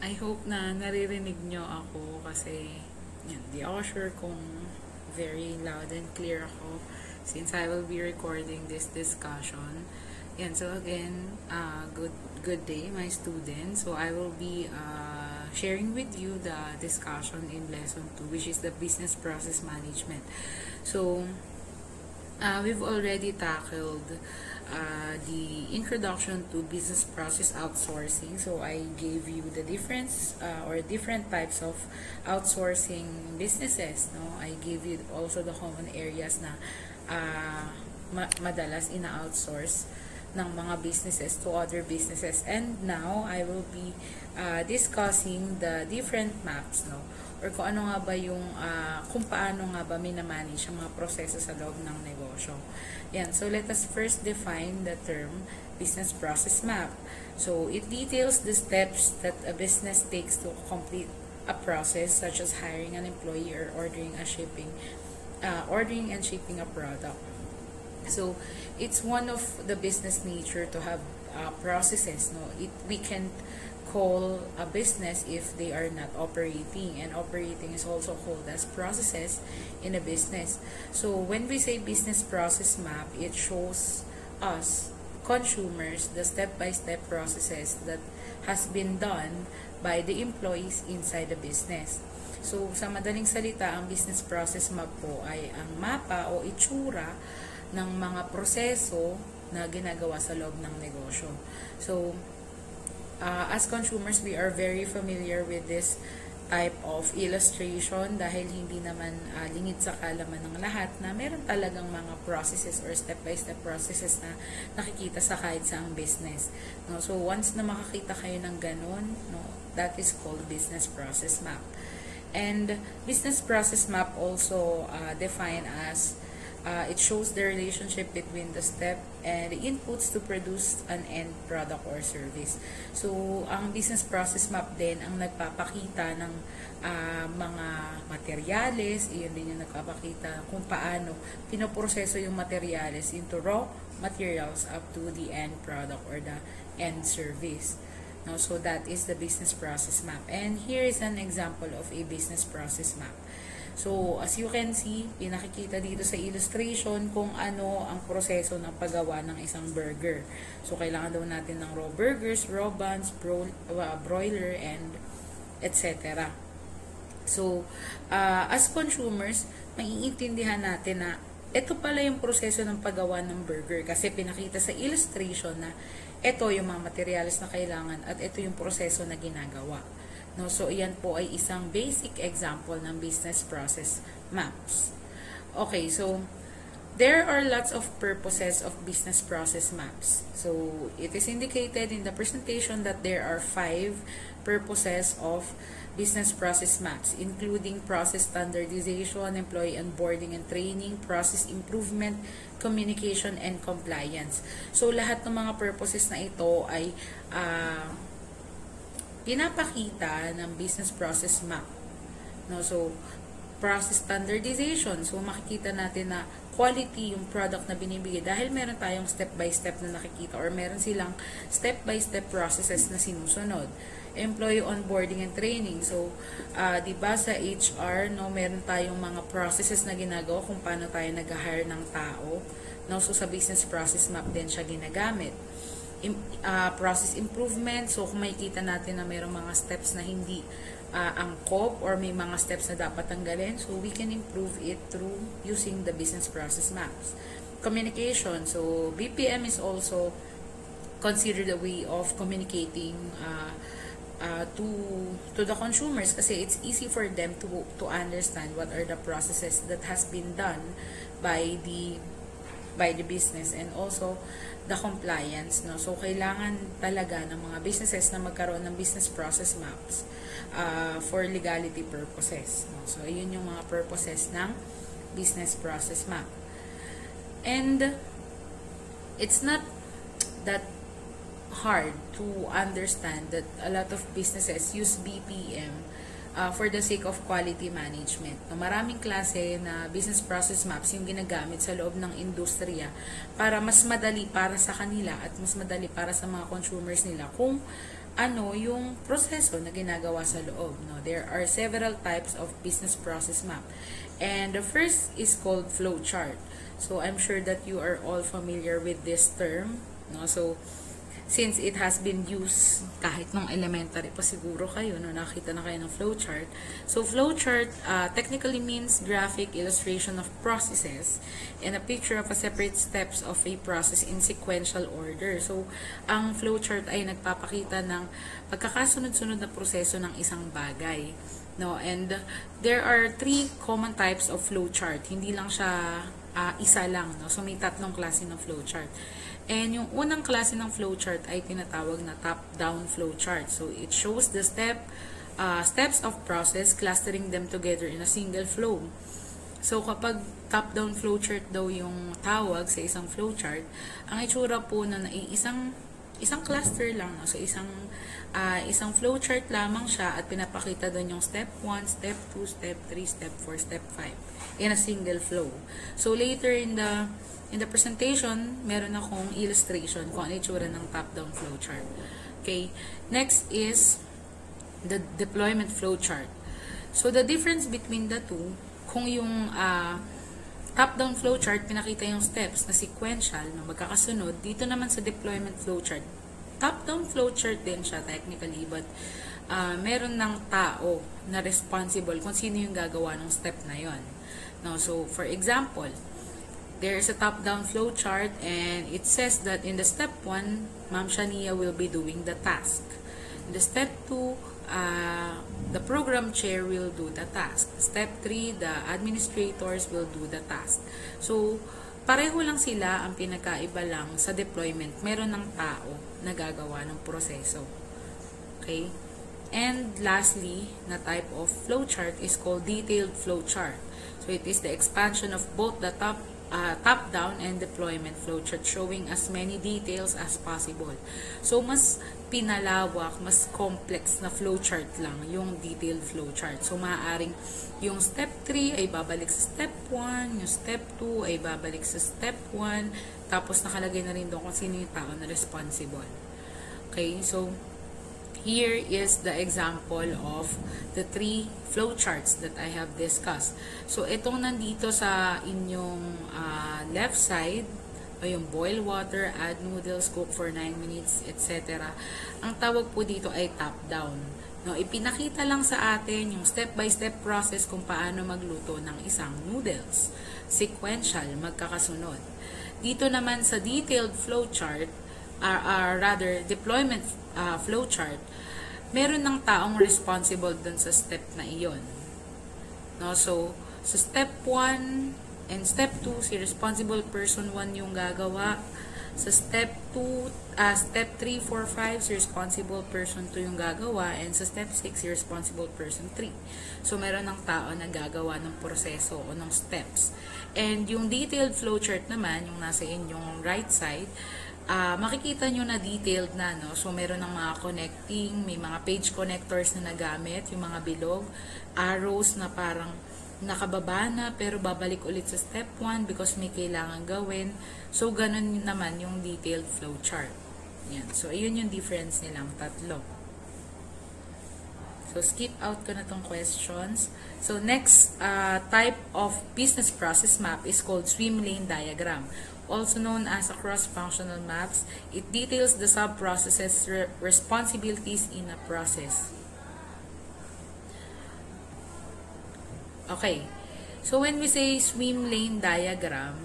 I hope na naririnig nyo ako kasi yan, di ako sure kung very loud and clear ako since I will be recording this discussion. Yan, so again, good day my students. So I will be sharing with you the discussion in lesson 2, which is the business process management. So we've already tackled the introduction to business process outsourcing. So I gave you the difference or different types of outsourcing businesses. No, I gave you also the common areas na madalas ina-outsource ng mga businesses to other businesses. And now I will be discussing the different maps, no, or kung ano nga ba yung kung paano nga ba minamanage ang mga proseso sa loob ng negosyo. Yan, so let us first define the term business process map. So it details the steps that a business takes to complete a process such as hiring an employee or ordering and shipping a product. So it's one of the business nature to have processes. No, we can call a business if they are not operating, and operating is also called as processes in a business. So when we say business process map, it shows us consumers the step-by-step processes that has been done by the employees inside the business. So sa madaling salita, ang business process map po ay ang mapa o itsura ng mga proseso na ginagawa sa loob ng negosyo. So as consumers, we are very familiar with this type of illustration dahil hindi naman lingid sa kalaman ng lahat na meron talagang mga processes or step-by-step processes na nakikita sa kahit saang business. No? So, once na makakita kayo ng ganun, no, that is called business process map. And business process map also defined as it shows the relationship between the step and the inputs to produce an end product or service. So, ang business process map din ang nagpapakita ng mga materyales, iyon din yung nagpapakita kung paano pinoproseso yung materyales into raw materials up to the end product or the end service. No, so that is the business process map. And here is an example of a business process map. So, as you can see, pinakikita dito sa illustration kung ano ang proseso ng paggawa ng isang burger. So, kailangan daw natin ng raw burgers, raw buns, broiler, and etc. So, as consumers, maiintindihan natin na ito pala yung proseso ng paggawa ng burger kasi pinakita sa illustration na ito yung mga materials na kailangan at ito yung proseso na ginagawa. No, so iyan po ay isang basic example ng business process maps. Okay, so there are lots of purposes of business process maps. So it is indicated in the presentation that there are 5 purposes of business process maps, including process standardization, employee onboarding and training, process improvement, communication, and compliance. So lahat ng mga purposes na ito ay pinapakita ng business process map. No, so process standardization. So makikita natin na quality yung product na binibigay dahil meron tayong step by step na nakikita or meron silang step by step processes na sinusunod. Employee onboarding and training. So, 'di ba sa HR, no, meron tayong mga processes na ginagawa kung paano tayo nag-hire ng tao. No, so sa business process map din siya ginagamit. Process improvement. So, kung makikita natin na mayroong mga steps na hindi angkop or may mga steps na dapat tanggalin, so we can improve it through using the business process maps. Communication. So, BPM is also considered a way of communicating to the consumers kasi it's easy for them to understand what are the processes that has been done by the business and also the compliance, no. So kailangan talaga ng mga businesses na magkaroon ng business process maps for legality purposes, no. So ayun yung mga purposes ng business process map. And it's not that hard to understand that a lot of businesses use BPM for the sake of quality management. No, maraming klase na business process maps yung ginagamit sa loob ng industriya para mas madali para sa kanila at mas madali para sa mga consumers nila kung yung proseso na ginagawa sa loob, no? There are several types of business process map. And the first is called flow chart. So I'm sure that you are all familiar with this term, no? So since it has been used kahit nung elementary pa siguro kayo, no, nakita na kayo ng flowchart. So flowchart technically means graphic illustration of processes and a picture of a separate steps of a process in sequential order. So ang flowchart ay nagpapakita ng pagkakasunod-sunod na proseso ng isang bagay. No, and there are 3 common types of flowchart. Hindi lang siya isa lang, no? So may 3 klase ng flowchart. And yung unang klase ng flowchart ay tinatawag na top-down flowchart. So it shows the steps of process, clustering them together in a single flow. So kapag top-down flowchart daw yung tawag sa isang flowchart, ang itsura po na isang cluster lang, no? So isang flowchart lamang siya at pinapakita doon yung step 1, step 2, step 3, step 4, step 5 in a single flow. So later in the presentation, meron akong illustration kung ano itsura ng top-down flowchart. Okay, next is the deployment flowchart. So the difference between the two, kung yung top-down flowchart, pinakita yung steps na sequential, na magkakasunod. Dito naman sa deployment flowchart, top-down flowchart din siya technically, but meron ng tao na responsible kung sino yung gagawa ng step na yon. No, so for example, there's a top-down flowchart and it says that in the step 1, Ma'am Shania will be doing the task. In the step 2, the program chair will do the task. Step 3, the administrators will do the task. So, pareho lang sila, ang pinagkaiba lang sa deployment, meron ng tao na gagawa ng proseso. Okay? And lastly, na type of flowchart is called detailed flowchart. So, it is the expansion of both the top-down and deployment flowchart, showing as many details as possible. So, mas pinalawak, mas complex na flowchart lang yung detailed flowchart. So, maaaring yung step 3 ay babalik sa step 1, yung step 2 ay babalik sa step 1, tapos nakalagay na rin doon kung sino yung tao na responsible. Okay, so here is the example of the 3 flowcharts that I have discussed. So, itong nandito sa inyong left side, ay yung boil water, add noodles, cook for 9 minutes, etc. Ang tawag po dito ay top-down. No, ipinakita lang sa atin yung step-by-step process kung paano magluto ng isang noodles. Sequential, magkakasunod. Dito naman sa detailed flowchart, rather deployment flowchart, meron ng taong responsible dun sa step na iyon. No, so sa step 1 and step 2, si responsible person 1 yung gagawa. Sa step 2, step 3, 4, 5, si responsible person 2 yung gagawa. And sa step 6, si responsible person 3. So, meron ng tao na gagawa ng proseso o ng steps. And yung detailed flowchart naman, yung nasa inyong right side, makikita nyo na detailed na, no? So, meron ng mga connecting, may mga page connectors na nagamit, yung mga bilog, arrows na parang nakababa na pero babalik ulit sa step 1 because may kailangan gawin. So, ganun naman yung detailed flowchart. Yan. So, ayun yung difference nilang tatlo. So, skip out ko na tong questions. So, next type of business process map is called swim lane diagram. Also known as a cross-functional maps, it details the sub-processes responsibilities in a process. Okay. So, when we say swim lane diagram,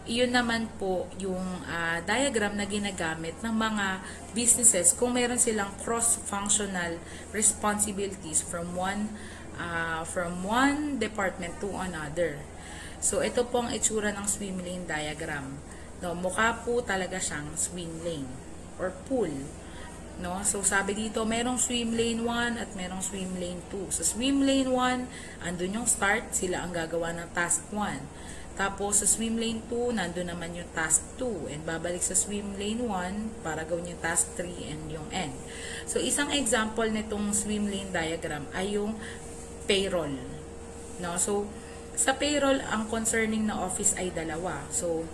iyon naman po yung diagram na ginagamit ng mga businesses kung meron silang cross-functional responsibilities from one department to another. So, ito po ang itsura ng swim lane diagram. No, mukha po talaga siyang swim lane or pool. No? So, sabi dito, merong swim lane 1 at merong swim lane 2. Sa swim lane 1, andun yung start, sila ang gagawa ng task 1. Tapos, sa swim lane 2, nandun naman yung task 2. And babalik sa swim lane 1 para gawin yung task 3 and yung end. So, isang example nitong swim lane diagram ay yung payroll. No? So, sa payroll, ang concerning na office ay dalawa. So,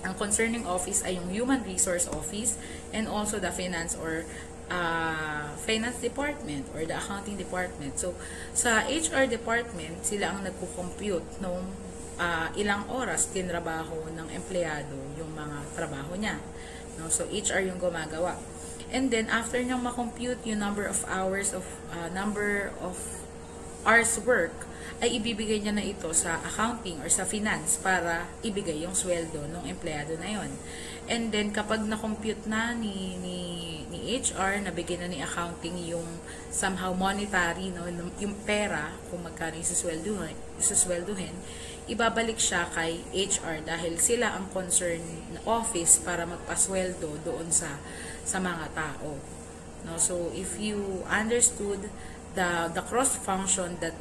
ang concerning office ay yung Human Resource Office and also the Finance or finance department or the accounting department. So, sa HR department, sila ang nagko-compute nung ilang oras tinrabaho ng empleyado yung mga trabaho niya. No? So, HR yung gumagawa. And then, after niyang makompute yung number of hours work, ay ibibigay niya na ito sa accounting or sa finance para ibigay yung sweldo ng empleyado na yon. And then, kapag na-compute na ni HR, nabigyan na ni accounting yung somehow monetary, no, yung pera, kung magkano isuswelduhin, ibabalik siya kay HR dahil sila ang concerned office para magpasweldo doon sa mga tao. No? So, if you understood the cross function that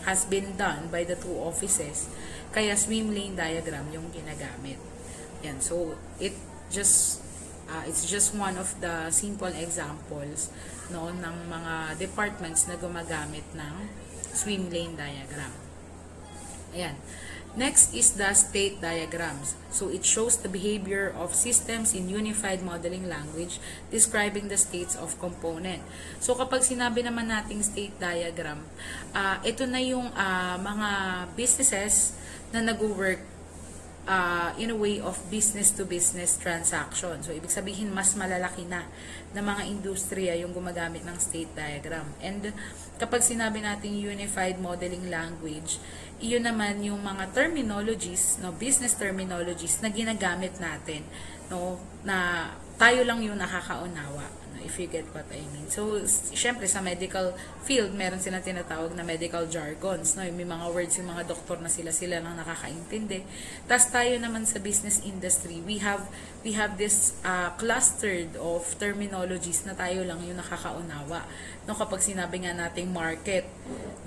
has been done by the two offices, kaya swim lane diagram yung ginagamit. Yan. So, it's just one of the simple examples, no, ng mga departments na gumagamit ng swim lane diagram. Ayan. Next is the state diagrams. So, it shows the behavior of systems in unified modeling language describing the states of component. So, kapag sinabi naman nating state diagram, ito na yung mga businesses na nag-work in a way of business-to-business transaction. So, ibig sabihin, mas malalaki na mga industriya yung gumagamit ng state diagram. And kapag sinabi nating unified modeling language, iyon naman yung mga terminologies, no, business terminologies na ginagamit natin, no, na tayo lang yung nakakaunawa, no, if you get what I mean. So, syempre sa medical field, meron silang tinatawag na medical jargons, no, may mga words yung mga doktor na sila lang nakakaintindi. Tapos tayo naman sa business industry, we have this clustered of terminologies na tayo lang yung nakakaunawa. No, kapag sinabi nga nating market,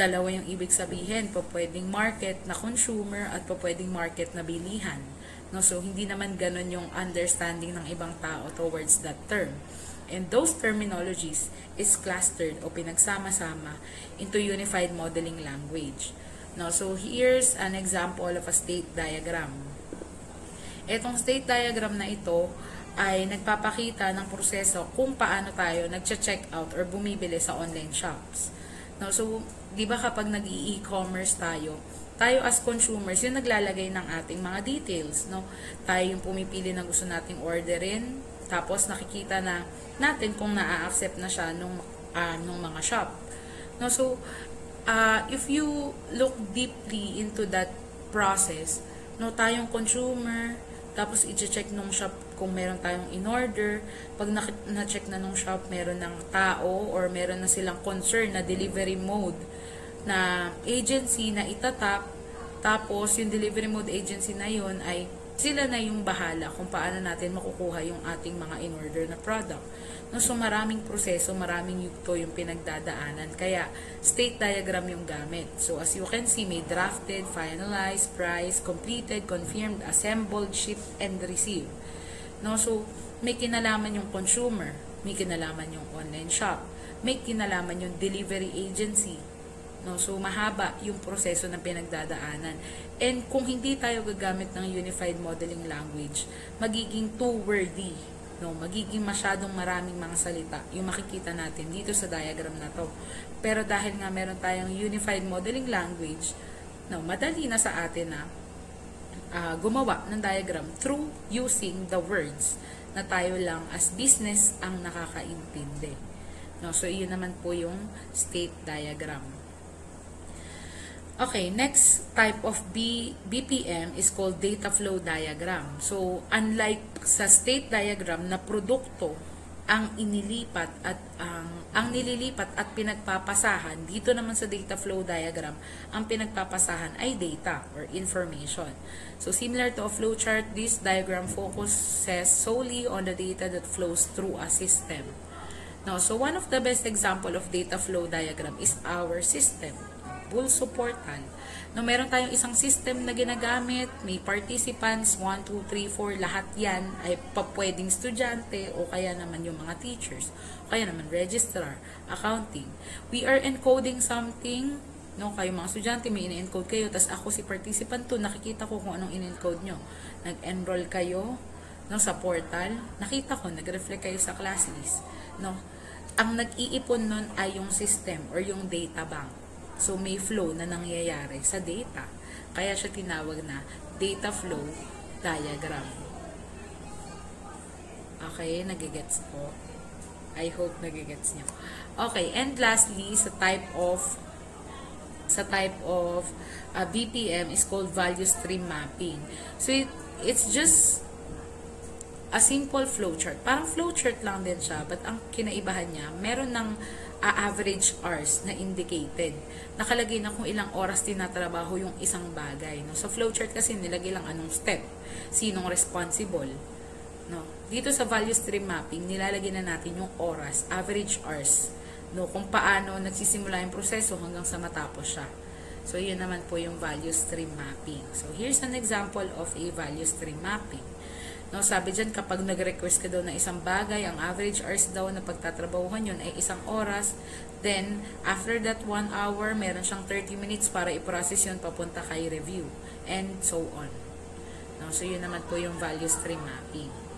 dalawa yung ibig sabihin, pwedeng market na consumer at pwedeng market na bilihan. No, so hindi naman ganun yung understanding ng ibang tao towards that term. And those terminologies is clustered o pinagsama-sama into unified modeling language. No, so here's an example of a state diagram. Etong state diagram na ito ay nagpapakita ng proseso kung paano tayo nag-check out or bumibili sa online shops. No, so, di ba kapag nag-e-commerce tayo as consumers, yung naglalagay ng ating mga details, no? Tayo yung pumipili ng gusto nating orderin, tapos nakikita na natin kung na-accept na siya nung mga shop. No, so, if you look deeply into that process, no, tayong consumer, tapos i-check nung shop kung meron tayong in-order. Pag na-check na nung shop, meron ng tao or meron na silang concern na delivery mode na agency na itatap. Tapos, yung delivery mode agency na yun ay sila na yung bahala kung paano natin makukuha yung ating mga in-order na product. No, so, maraming proseso, maraming yugto yung pinagdadaanan. Kaya, state diagram yung gamit. So, as you can see, may drafted, finalized, priced, completed, confirmed, assembled, shipped, and received. No, so, may kinalaman yung consumer, may kinalaman yung online shop, may kinalaman yung delivery agency. No, so, mahaba yung proseso ng pinagdadaanan. And kung hindi tayo gagamit ng unified modeling language, magiging too wordy. No, magiging masyadong maraming mga salita yung makikita natin dito sa diagram na to. Pero dahil nga meron tayong unified modeling language, no, madali na sa atin na gumawa ng diagram through using the words na tayo lang as business ang nakakaintindi. No, so iyon naman po yung state diagram. Okay, next type of BPM is called data flow diagram. So, unlike sa state diagram na produkto ang inilipat at ang nililipat at pinagpapasahan, dito naman sa data flow diagram, ang pinagpapasahan ay data or information. So, similar to a flow chart, this diagram focuses solely on the data that flows through a system. Now, so one of the best example of data flow diagram is our system. Bulso Portal. No, meron tayong isang system na ginagamit, may participants, 1, 2, 3, 4, lahat yan ay papwedeng estudyante o kaya naman yung mga teachers, o kaya naman registrar, accounting. We are encoding something, no, kayo mga estudyante, may in-encode kayo, tas ako si participant to, nakikita ko kung anong in-encode nyo. Nag-enroll kayo, no, sa portal, nakita ko, nag-reflect kayo sa class list, no. ang nag-iipon nun ay yung system or yung data bank. So, may flow na nangyayari sa data. Kaya siya tinawag na data flow diagram. Okay, nagigets po. I hope nagigets nyo. Okay, and lastly, sa type of BPM is called value stream mapping. So, it's just a simple flowchart. Parang flowchart lang din siya, but ang kinaibahan niya, meron ng average hours na indicated. Nakalagay na kung ilang oras tinatrabaho yung isang bagay. No? Sa flowchart kasi nilagay lang anong step, sinong responsible. No? Dito sa value stream mapping, nilalagay na natin yung oras, average hours. No? Kung paano nagsisimula yung proseso hanggang sa matapos siya. So, yun naman po yung value stream mapping. So, here's an example of a value stream mapping. No, sabi dyan, kapag nag-request ka daw ng isang bagay, ang average hours daw na pagtatrabahuhan yun ay 1 oras. Then, after that 1 hour, meron siyang 30 minutes para i-process yun papunta kay review. And so on. No, so, yun naman po yung value stream mapping.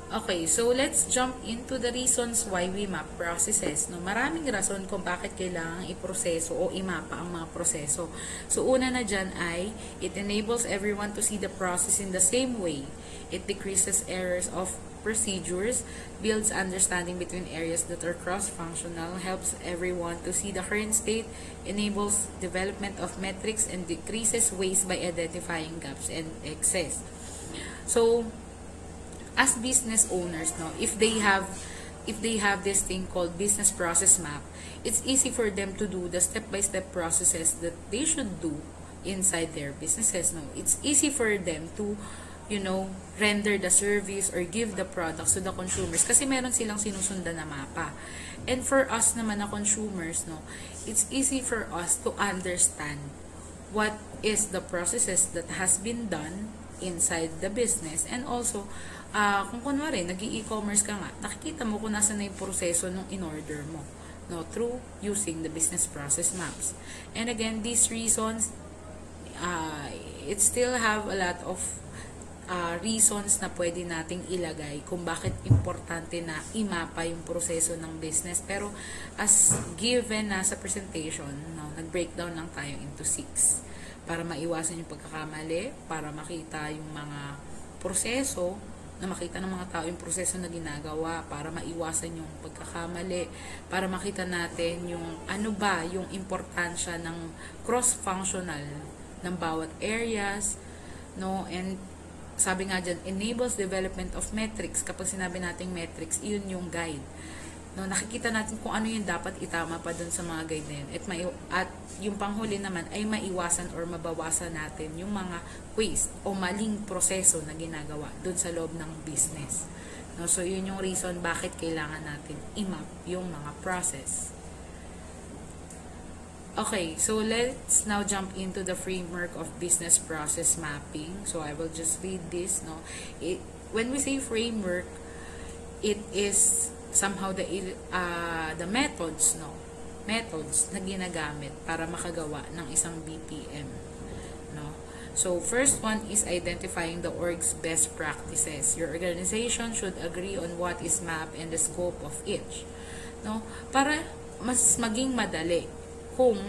Okay, so let's jump into the reasons why we map processes. No, maraming rason kung bakit kailangang iproseso o imapa ang mga proseso. So, una na dyan ay, it enables everyone to see the process in the same way. It decreases errors of procedures, builds understanding between areas that are cross-functional, helps everyone to see the current state, enables development of metrics, and decreases waste by identifying gaps and excess. So, as business owners, no, if they have this thing called business process map, it's easy for them to do the step-by-step processes that they should do inside their businesses. No, it's easy for them to, render the service or give the products to the consumers kasi meron silang sinusundan na mapa. And for us naman na consumers, no, it's easy for us to understand what is the processes that has been done inside the business. And also, kung kunwari, nag-e-commerce ka nga, nakikita mo kung nasa na yung proseso ng in-order mo, no, through using the business process maps. And again, these reasons, it still have a lot of reasons na pwede nating ilagay kung bakit importante na imapa yung proseso ng business. Pero, as given na sa presentation, no, nag-breakdown lang tayo into 6 para maiwasan yung pagkakamali, para makita yung mga proseso, na makita ng mga tao yung proseso na ginagawa, para maiwasan yung pagkakamali, para makita natin yung ano ba yung importansya ng cross-functional ng bawat areas, no, and sabi nga dyan, enables development of metrics. Kapag sinabi nating metrics, yun yung guide. No, nakikita natin kung ano yung dapat itama pa dun sa mga guide na yun. At yung panghuli naman ay maiwasan or mabawasan natin yung mga waste o maling proseso na ginagawa dun sa loob ng business. No, so, yun yung reason bakit kailangan natin i-map yung mga process. Okay, so let's now jump into the framework of business process mapping. So, I will just read this. No, when we say framework, it is somehow the methods na ginagamit para makagawa ng isang BPM, no. So first one is identifying the org's best practices. Your organization should agree on what is mapped and the scope of each, no, para mas maging madali kung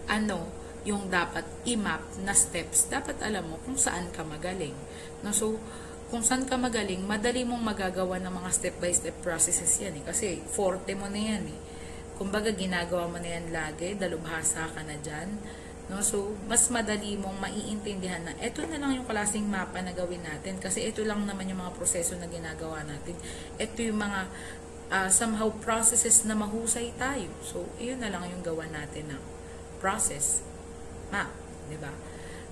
ano yung dapat i-map na steps. Dapat alam mo kung saan ka magaling, no. So kung saan ka magaling, madali mong magagawa ng mga step-by-step processes yan eh. Kasi forte mo na yan eh. Kumbaga, ginagawa mo na yan lagi, dalubhasa ka na dyan. No? So, mas madali mong maiintindihan na ito na lang yung klaseng mapa na gawin natin. Kasi ito lang naman yung mga proseso na ginagawa natin. Ito yung mga somehow processes na mahusay tayo. So, yun na lang yung gawa natin ng process map. Diba?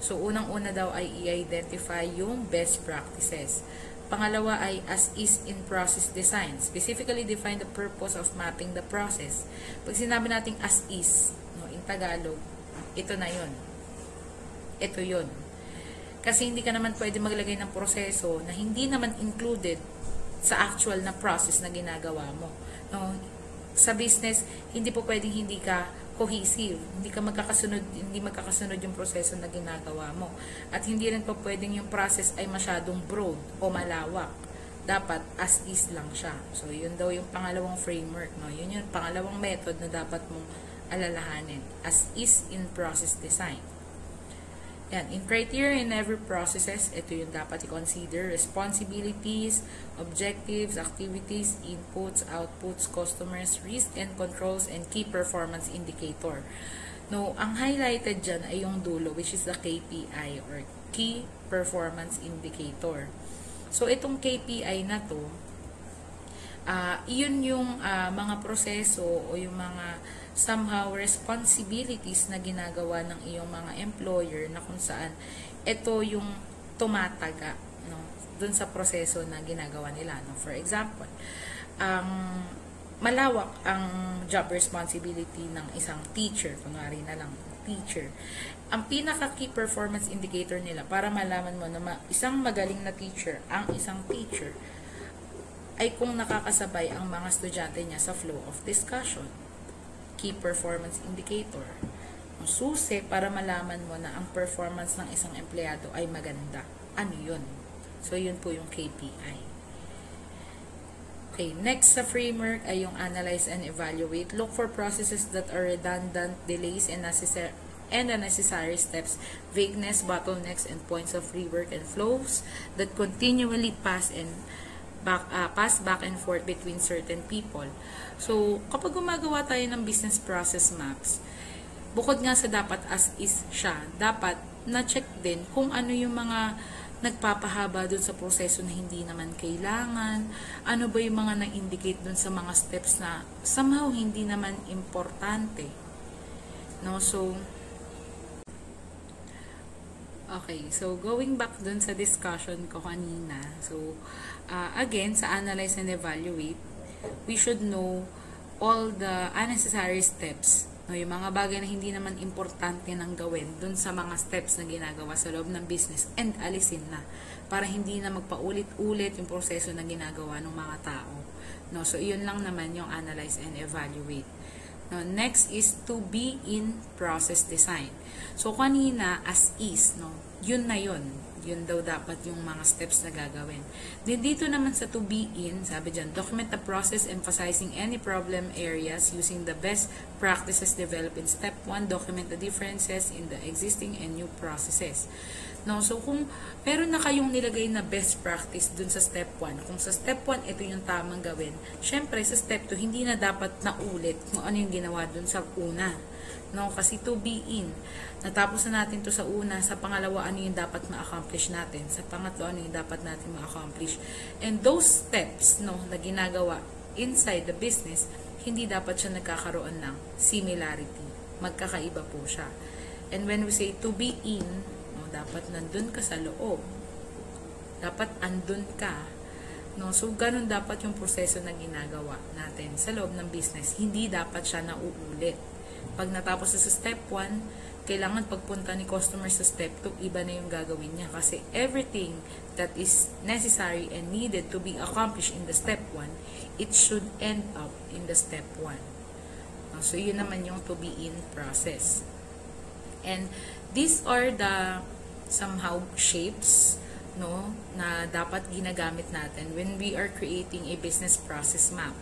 So, unang-una daw ay i-identify yung best practices. Pangalawa ay as-is in process design. Specifically define the purpose of mapping the process. Pag sinabi nating as-is, no, in Tagalog, ito na yun. Ito yun. Kasi hindi ka naman pwede maglagay ng proseso na hindi naman included sa actual na process na ginagawa mo. No? Sa business, hindi po pwedeng hindi ka cohesive, hindi magkakasunod yung proseso na ginagawa mo. At hindi rin po pwedeng yung process ay masyadong broad o malawak. dapat as is lang siya. So, yun daw yung pangalawang framework, no? Yun yung pangalawang method na dapat mong alalahanin, as is in process design. Yan, in criteria in every processes, ito yung dapat i-consider: responsibilities, objectives, activities, inputs, outputs, customers, risk and controls, and key performance indicator. No, ang highlighted dyan ay yung dulo, which is the KPI or Key Performance Indicator. So, itong KPI na to, iyon yung mga proseso o yung mga somehow responsibilities na ginagawa ng iyong mga employer na kung saan ito yung tumataga, no, dun sa proseso na ginagawa nila. No? For example, malawak ang job responsibility ng isang teacher, kunwari na lang, teacher. Ang pinaka-key performance indicator nila para malaman mo na isang magaling na teacher, ang isang teacher, ay kung nakakasabay ang mga estudyante niya sa flow of discussion. Key performance indicator. Ang susi para malaman mo na ang performance ng isang empleyado ay maganda. Ano yun? So, yun po yung KPI. Okay, next sa framework ay yung analyze and evaluate. Look for processes that are redundant, delays, and unnecessary steps, vagueness, bottlenecks, and points of rework and flows that continually pass back and forth between certain people. So, kapag gumagawa tayo ng business process maps, bukod nga sa dapat as is siya, dapat na-check din kung ano yung mga nagpapahaba dun sa proseso na hindi naman kailangan, ano ba yung mga na-indicate dun sa mga steps na somehow hindi naman importante. No, so, okay, so going back dun sa discussion ko kanina, so, again, sa analyze and evaluate, we should know all the unnecessary steps, no, yung mga bagay na hindi naman importante nang gawin dun sa mga steps na ginagawa sa loob ng business, and alisin na para hindi na magpaulit-ulit yung proseso na ginagawa ng mga tao. No, so iyon lang naman yung analyze and evaluate. No, next is to be in process design. So kanina as is, no, yun na yun. Yun daw dapat yung mga steps na gagawin. Then dito naman sa to be in, sabi dyan, document the process emphasizing any problem areas using the best practices developed in step 1. Document the differences in the existing and new processes. No, so kung meron na kayong nilagay na best practice dun sa step 1, kung sa step 1 ito yung tamang gawin, syempre sa step 2 hindi na dapat naulit kung ano yung ginawa dun sa una. No, kasi to be in, natapos na natin to sa una, sa pangalawa ano yung dapat ma-accomplish natin, sa pangatlo ano yung dapat natin ma-accomplish. And those steps, no, na ginagawa inside the business, hindi dapat siya nagkakaroon ng similarity. Magkakaiba po siya. And when we say to be in, no, dapat nandun ka sa loob. Dapat andun ka. No, so ganun dapat yung proseso na ginagawa natin sa loob ng business. Hindi dapat siya nauulit. Pag natapos sa step 1, kailangan pagpunta ni customer sa step 2, iba na yung gagawin niya. Kasi everything that is necessary and needed to be accomplished in the step 1, it should end up in the step 1. So, yun naman yung to be in process. And these are the somehow shapes, no, na dapat ginagamit natin when we are creating a business process map.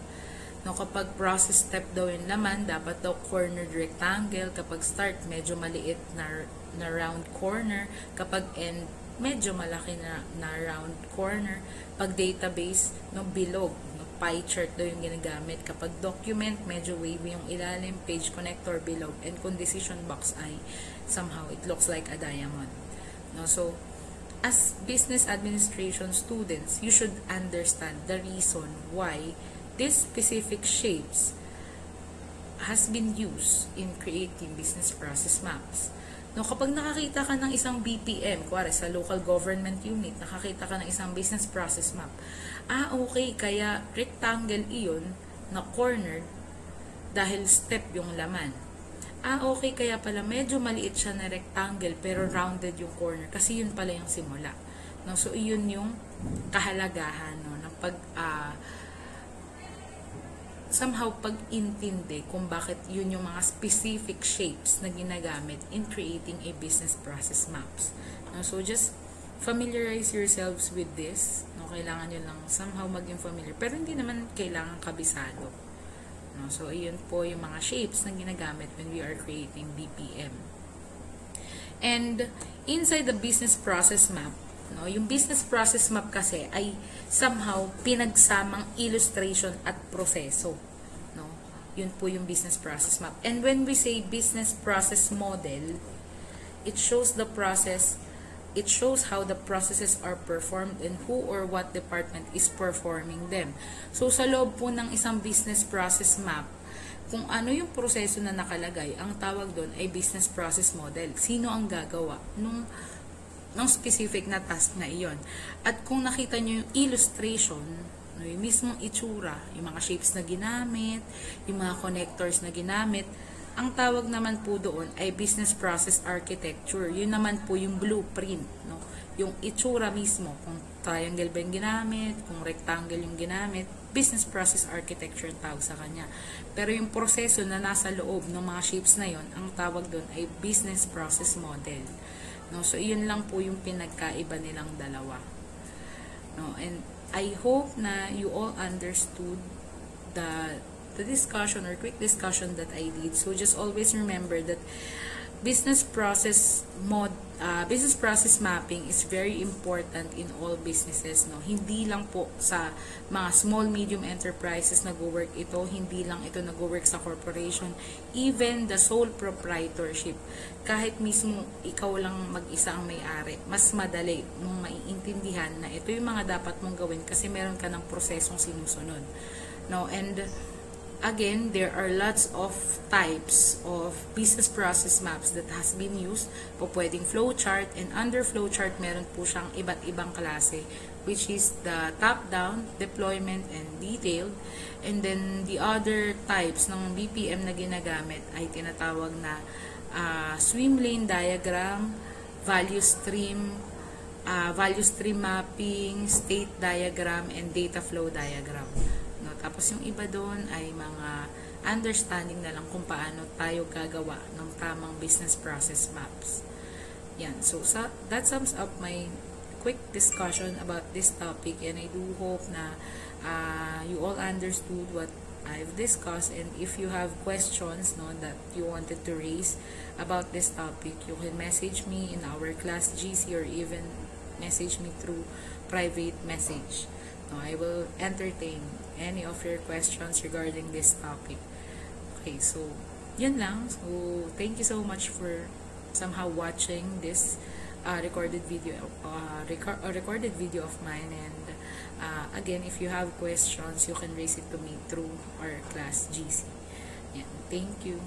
No, kapag process step daw yung laman, dapat daw cornered rectangle. Kapag start, medyo maliit na round corner. Kapag end, medyo malaki na round corner. Pag database, no, bilog. No, pie chart daw yung ginagamit. Kapag document, medyo wavy yung ilalim. Page connector, bilog. And kung decision box ay somehow it looks like a diamond. No, so, as business administration students, you should understand the reason why these specific shapes has been used in creating business process maps. No, kapag nakakita ka ng isang BPM, kuwari sa local government unit, nakakita ka ng isang business process map, okay, kaya rectangle iyon na cornered dahil step yung laman. Okay, kaya pala medyo maliit siya na rectangle pero rounded yung corner kasi yun pala yung simula. No, so iyon yung kahalagahan, no, ng somehow pag-intindi kung bakit yun yung mga specific shapes na ginagamit in creating a business process maps. So just familiarize yourselves with this. No, kailangan nyo lang somehow maging familiar. Pero hindi naman kailangan kabisado. No, so, ayun po yung mga shapes na ginagamit when we are creating BPM. And inside the business process map, no, yung business process map kasi ay somehow pinagsamang illustration at proseso. No, yun po yung business process map. And when we say business process model, it shows the process. It shows how the processes are performed and who or what department is performing them. So, sa loob po ng isang business process map, kung ano yung proseso na nakalagay, ang tawag doon ay business process model. Sino ang gagawa nung specific na task na iyon. At kung nakita nyo yung illustration, yung mismong itsura, yung mga shapes na ginamit, yung mga connectors na ginamit, ang tawag naman po doon ay business process architecture. Yun naman po yung blueprint, no? Yung itsura mismo, kung triangle ba yung ginamit, kung rectangle yung ginamit, business process architecture ang tawag sa kanya. Pero yung proseso na nasa loob ng mga shapes na yon, ang tawag doon ay business process model. No? So, yun lang po yung pinagkaiba nilang dalawa. No? And I hope na you all understood the discussion or quick discussion that I did. So just always remember that business process mapping is very important in all businesses, no. Hindi lang po sa mga small medium enterprises nagwo-work ito, hindi lang ito nagwo-work sa corporation, even the sole proprietorship. Kahit mismo ikaw lang mag-isa ang may-ari, mas madali mong maiintindihan na ito yung mga dapat mong gawin kasi meron ka ng prosesong sinusunod, no. And again, there are lots of types of business process maps that has been used. Po pwedeng flowchart, and under flowchart, meron po siyang iba't ibang klase, which is the top-down, deployment, and detailed. And then, the other types ng BPM na ginagamit ay tinatawag na swim lane diagram, value stream mapping, state diagram, and data flow diagram. No, tapos yung iba doon ay mga understanding na lang kung paano tayo gagawa ng tamang business process maps. Yan. So, that sums up my quick discussion about this topic, and I do hope na you all understood what I've discussed, and if you have questions, no, that you wanted to raise about this topic, you can message me in our class GC or even message me through private message. No, I will entertain any of your questions regarding this topic. Okay, so yun lang. So thank you so much for somehow watching this recorded video of mine. And again, if you have questions, you can raise it to me through our class GC. Yeah, thank you.